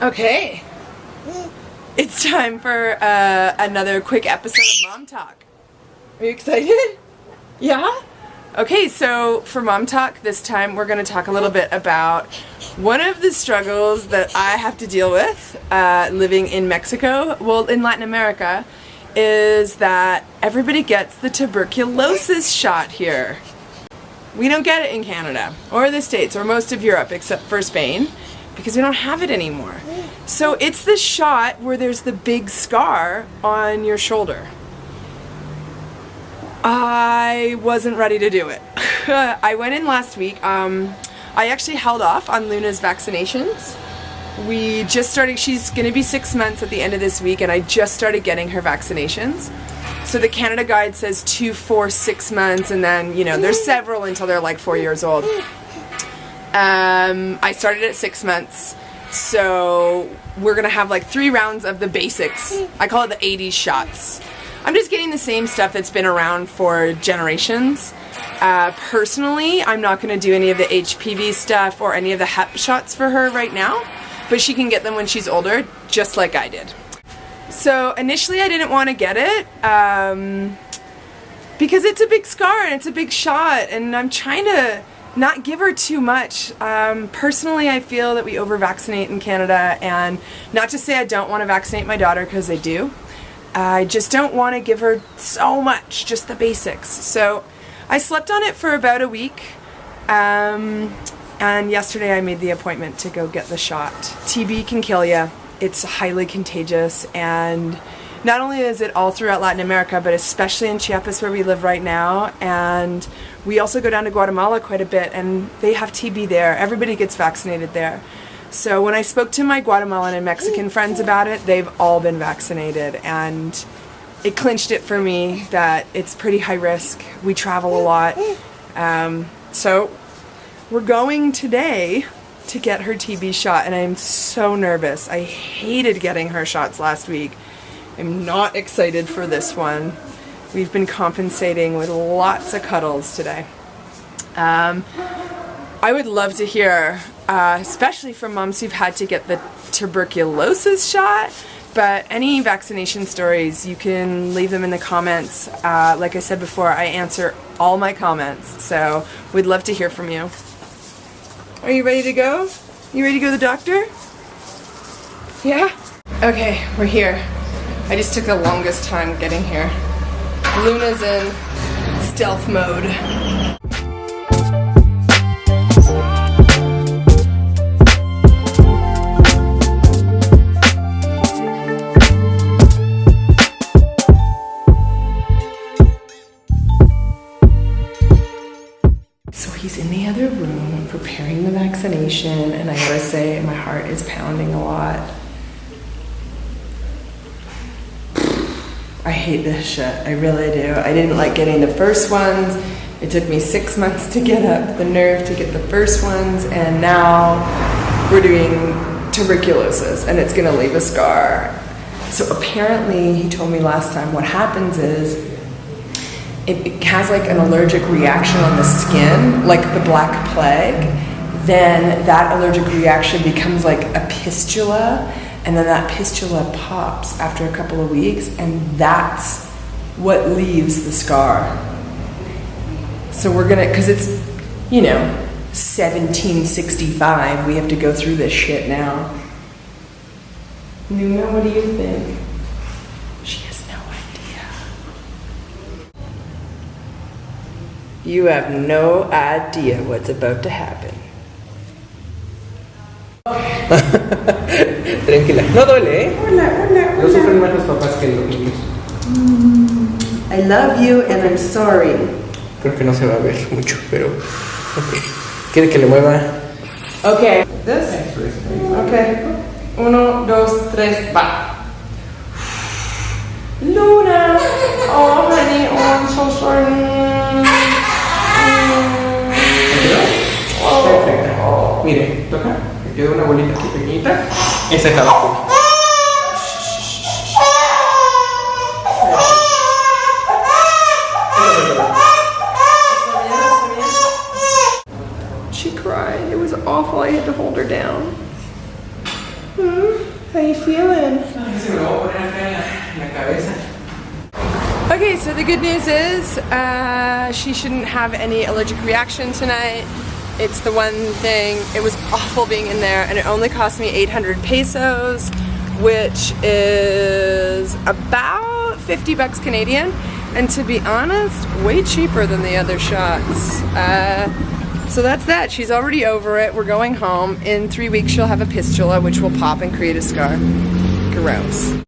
Okay, it's time for another quick episode of Mom Talk. Are you excited? Yeah? Okay, so for Mom Talk this time we're going to talk a little bit about one of the struggles that I have to deal with living in Mexico, well in Latin America, is that everybody gets the tuberculosis shot here. We don't get it in Canada or the States or most of Europe except for Spain, because we don't have it anymore. So it's the shot where there's the big scar on your shoulder. I wasn't ready to do it. I went in last week. I actually held off on Luna's vaccinations. We just started, she's gonna be 6 months at the end of this week, and I just started getting her vaccinations. So the Canada Guide says 2, 4, 6 months, and then, you know, there's several until they're like 4 years old. I started at 6 months, so we're gonna have like 3 rounds of the basics. I call it the 80s shots. I'm just getting the same stuff that's been around for generations. Personally, I'm not gonna do any of the HPV stuff or any of the Hep shots for her right now, but she can get them when she's older, just like I did. So initially I didn't want to get it, because it's a big scar and it's a big shot, and I'm trying to not give her too much. Personally, I feel that we over-vaccinate in Canada, and not to say I don't want to vaccinate my daughter, because I do. I just don't want to give her so much, just the basics. So I slept on it for about a week, and yesterday I made the appointment to go get the shot. TB can kill you. It's highly contagious, and not only is it all throughout Latin America, but especially in Chiapas where we live right now, and we also go down to Guatemala quite a bit, and they have TB there. Everybody gets vaccinated there. So when I spoke to my Guatemalan and Mexican friends about it, they've all been vaccinated, and it clinched it for me that it's pretty high risk. We travel a lot. So we're going today to get her TB shot, and I'm so nervous. I hated getting her shots last week. I'm not excited for this one. We've been compensating with lots of cuddles today. I would love to hear, especially from moms who've had to get the tuberculosis shot, but any vaccination stories, you can leave them in the comments. Like I said before, I answer all my comments, so we'd love to hear from you. Are you ready to go? You ready to go to the doctor? Yeah? Okay, we're here. I just took the longest time getting here. Luna's in stealth mode. So he's in the other room preparing the vaccination, and I gotta say my heart is pounding a lot. I hate this shit, I really do. I didn't like getting the first ones. It took me 6 months to get up the nerve to get the first ones, and now we're doing tuberculosis, and it's gonna leave a scar. So apparently, he told me last time, what happens is, it has like an allergic reaction on the skin, like the Black Plague. Then that allergic reaction becomes like a fistula, and then that fistula pops after a couple of weeks, and that's what leaves the scar. So we're gonna, because it's, you know, 1765, we have to go through this shit now. Luna, what do you think? She has no idea. You have no idea what's about to happen. Tranquila, no duele, ¿eh? Hola, hola, No sufren más los papás que los niños. I love you and I'm sorry. Creo que no se va a ver mucho, pero... Okay. ¿Quiere que le mueva? Okay. This? Okay. 1, 2, 3, va. Luna! Oh, honey, oh, I'm so sorry. Perfecto. Mire, toca. Me queda una bolita aquí pequeñita. Esa es la vacuna. She cried. It was awful. I had to hold her down. Hmm? How you feeling? Se me lo voy a poner acá en la cabeza. Okay, so the good news is she shouldn't have any allergic reaction tonight. It's the one thing, it was awful being in there, and it only cost me 800 pesos, which is about 50 bucks Canadian, and to be honest, way cheaper than the other shots. So that's that. She's already over it. We're going home. In 3 weeks she'll have a fistula, which will pop and create a scar. Gross.